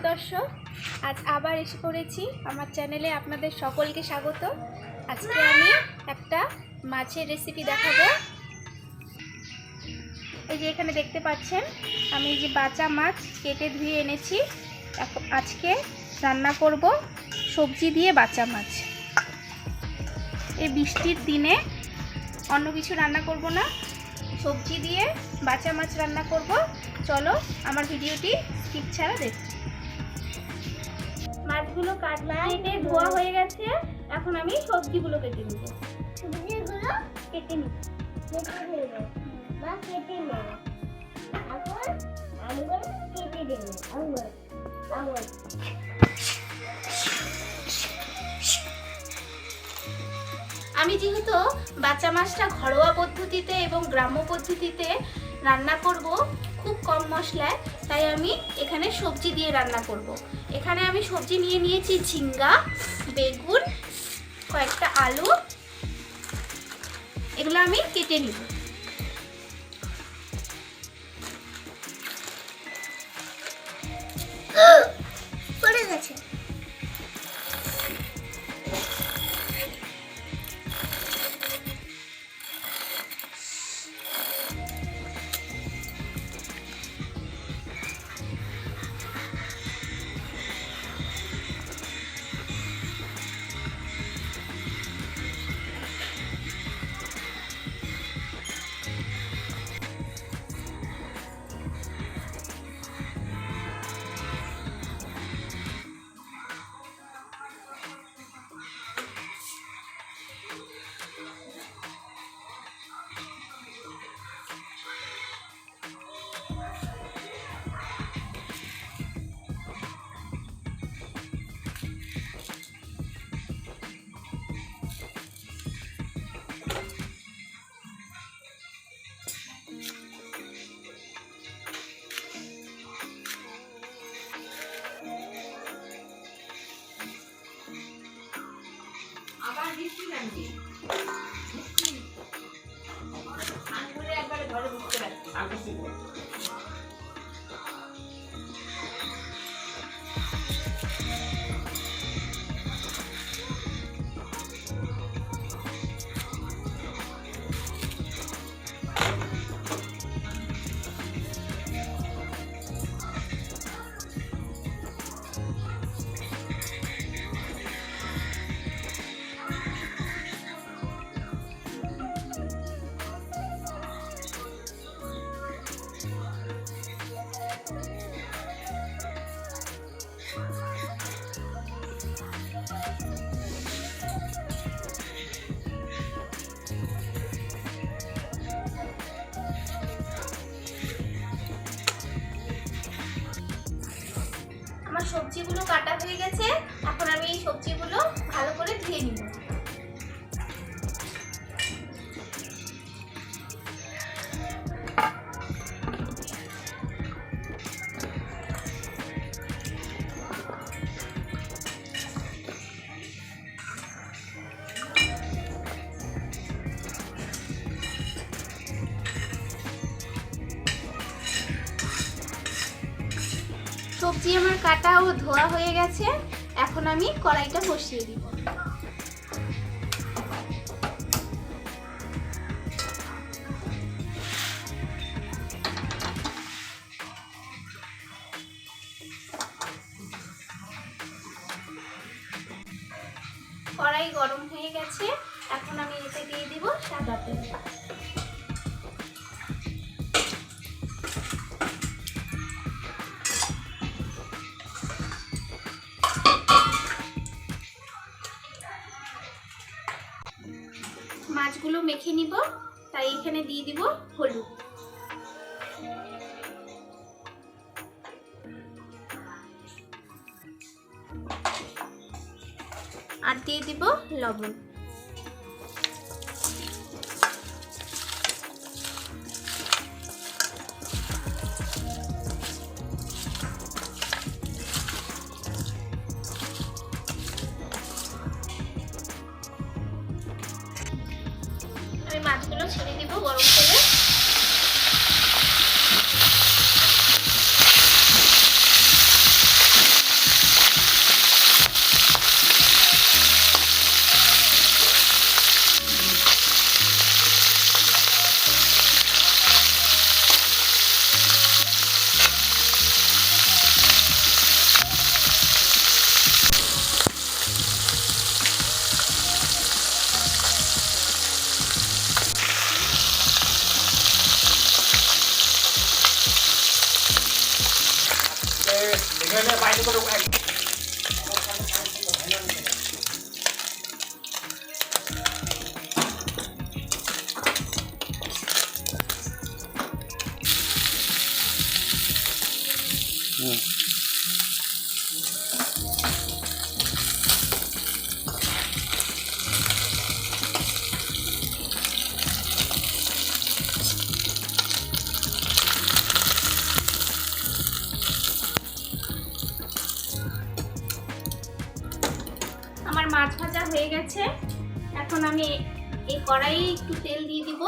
প্রিয় দর্শক, আজ আবার এসে পড়েছি আমার চ্যানেলে। আপনাদের সকলকে স্বাগত। আজকে আমি একটা মাছের রেসিপি দেখাবো। এই যে এখানে দেখতে পাচ্ছেন, আমি এই যে বাচা মাছ কেটে ধুয়ে এনেছি। আজকে রান্না করব সবজি দিয়ে বাচা মাছ। এই বৃষ্টির দিনে অন্য কিছু রান্না করব না, সবজি দিয়ে বাচা মাছ রান্না করব। চলো আমার ভিডিওটি স্কিপ ছাড়া দেখো। মাছগুলো কেটে ধোয়া হয়ে গেছে, এখন আমি সবজিগুলো কেটে নিব। সবজিগুলো কেটে নিব, আমি যেহেতু বাচ্চা মাছটা ঘরোয়া পদ্ধতিতে এবং গ্রাম্য পদ্ধতিতে রান্না করব, খুব কম মশলায়, তাই আমি এখানে সবজি দিয়ে রান্না করব। এখানে আমি সবজি নিয়ে নিয়েছি ঝিঙ্গা, বেগুন, কয়েকটা আলু। এগুলো আমি কেটে নিব। পড়ে গেছে। আমার সবজিগুলো কাটা হয়ে গেছে, এখন আমি এই সবজিগুলো ভালো করে ধুয়ে নিব। সবজি আমার কাটা ও ধোয়া হয়ে গেছে, এখন আমি কড়াইটা বসিয়ে দিব। কড়াই গরম হয়ে গেছে, এখন আমি এতে দিয়ে দিব সাদা তেল। মাছগুলো মেখে নিব, তাই এখানে দিয়ে দিব হলুদ, আর দিয়ে দিব লবণ। আমি মাছগুলো ছেড়ে দিব গরম তেলে। হয়ে গেছে। এখন আমি এই কড়াইয়ে একটু তেল দিয়ে দিব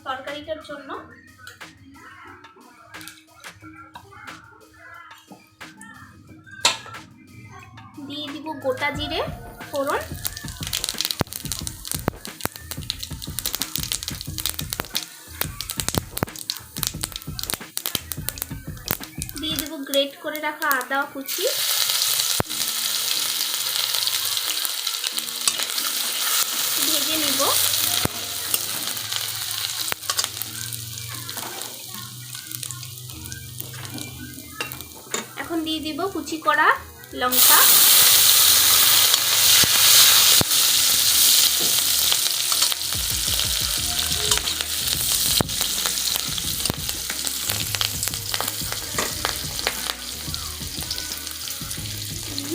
তরকারিটার জন্য। দিয়ে দিব গোটা জিরে ফোড়ন, দিয়ে দেবো গ্রেট করে রাখা আদা কুচি, ভেজে নিব। এখন দিয়ে দিব কুচি করা লঙ্কা,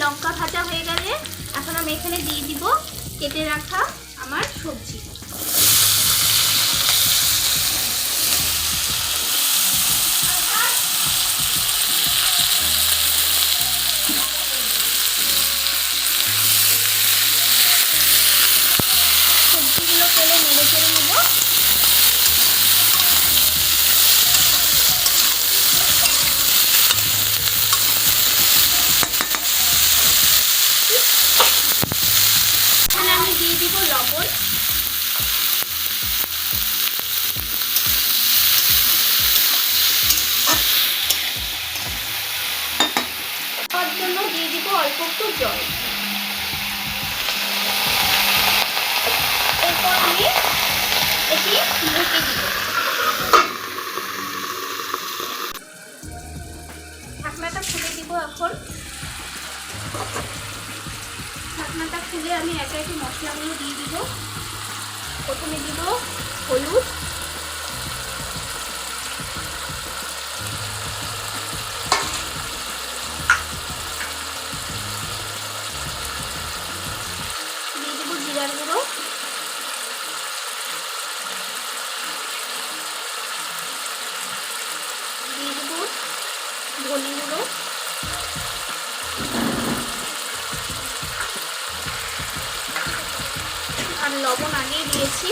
লঙ্কা ভাজা হয়ে গেলে এখন আমি এখানে দিয়ে দিব কেটে রাখা আমার সবজি। সবজিগুলো তেলে নেড়ে চেড়ে নেব। আমি দিয়ে দিব লবণ, তার জন্য দিয়ে দিব অল্প একটু জল। এরপর আমি এটি ঢেকে দিব। ঢাকনাটা খুলে দিব। এখন ঢাকনাটা খুলে আমি একে একে মশলাগুলো দিয়ে দিব। প্রথমে দিব হলুদ, দিয়ে দিব জিরার গুঁড়ো, দিয়ে দিব ধনে গুঁড়ো, আর লবণ আগেই দিয়েছি।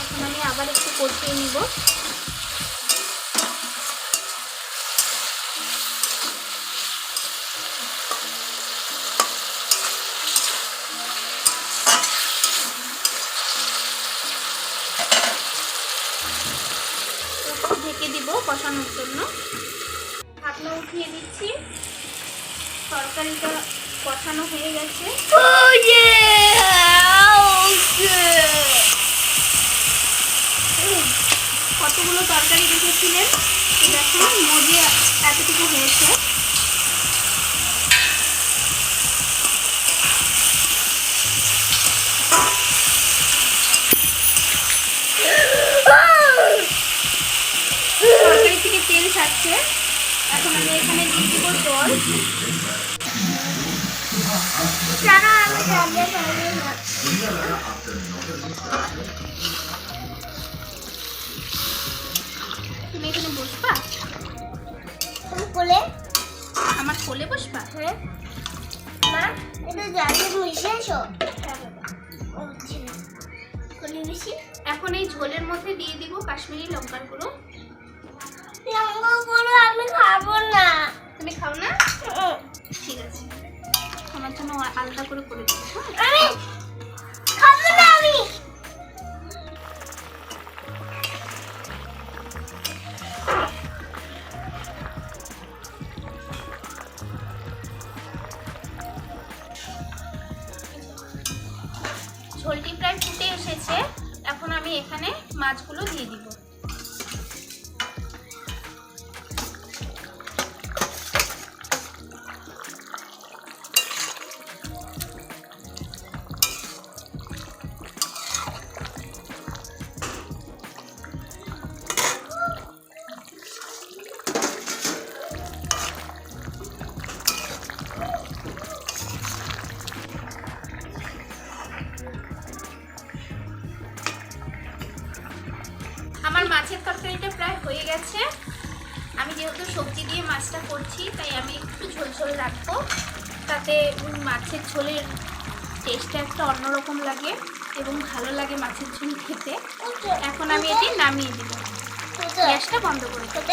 এখন আমি আবার একটু কষিয়ে নিব। ঢেকে দিব কষানোর জন্য। ঢাকনা উঠিয়ে দিচ্ছি। তরকারিটা কষানো হয়ে গেছে। কতগুলো তরকারি দেখেছিলেন, দেখুন মজে এতটুকু হয়েছে। তরকারি থেকে তেল ছাড়ছে। এখন আমি এখানে দিয়ে দিব জল। তুমি এখানে বসবা? কোলে? আমার কোলে বসবা? হ্যাঁ মা, এটা জালে মিশে আসো। এখন এই ঝোলের মধ্যে দিয়ে দিব কাশ্মীরি লঙ্কার গুঁড়ো। আমি খাবো না। তুমি খাও না? ঠিক আছে, আমার জন্য আলাদা করে করে দিও। আমি খাবো না। আমি ঝোলটি প্রায় ফুটে এসেছে। এখন আমি এখানে মাছগুলো দিয়ে দিব। আমার মাছের তরকারিটা প্রায় হয়ে গেছে। আমি যেহেতু সবজি দিয়ে মাছটা করছি তাই আমি একটু ঝোল ঝোল রাখবো, তাতে মাছের ঝোলের টেস্টটা একটা অন্যরকম লাগে এবং ভালো লাগে মাছের ঝোল খেতে। এখন আমি এটি নামিয়ে দেব, গ্যাসটা বন্ধ করে দেব।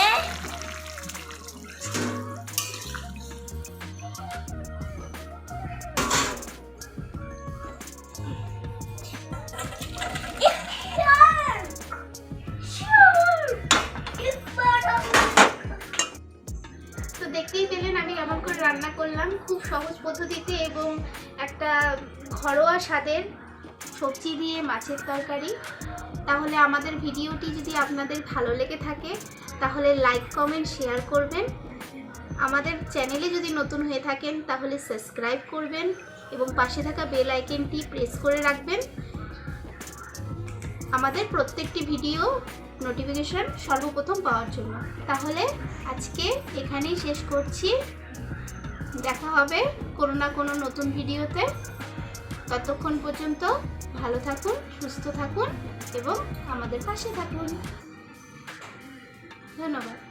তো দেখতেই পেলেন আমি কেমন করে রান্না করলাম, খুব সহজ পদ্ধতিতে এবং একটা ঘরোয়া স্বাদের সবজি দিয়ে মাছের তরকারি। তাহলে আমাদের ভিডিওটি যদি আপনাদের ভালো লেগে থাকে তাহলে লাইক কমেন্ট শেয়ার করবেন। আমাদের চ্যানেলে যদি নতুন হয়ে থাকেন তাহলে সাবস্ক্রাইব করবেন এবং পাশে থাকা বেল আইকনটি প্রেস করে রাখবেন আমাদের প্রত্যেকটি ভিডিও নোটিফিকেশন সর্বপ্রথম পাওয়ার জন্য। তাহলে আজকে এখানেই শেষ করছি, দেখা হবে কোনো না কোনো নতুন ভিডিওতে। ততক্ষণ পর্যন্ত ভালো থাকুন, সুস্থ থাকুন এবং আমাদের পাশে থাকুন। ধন্যবাদ।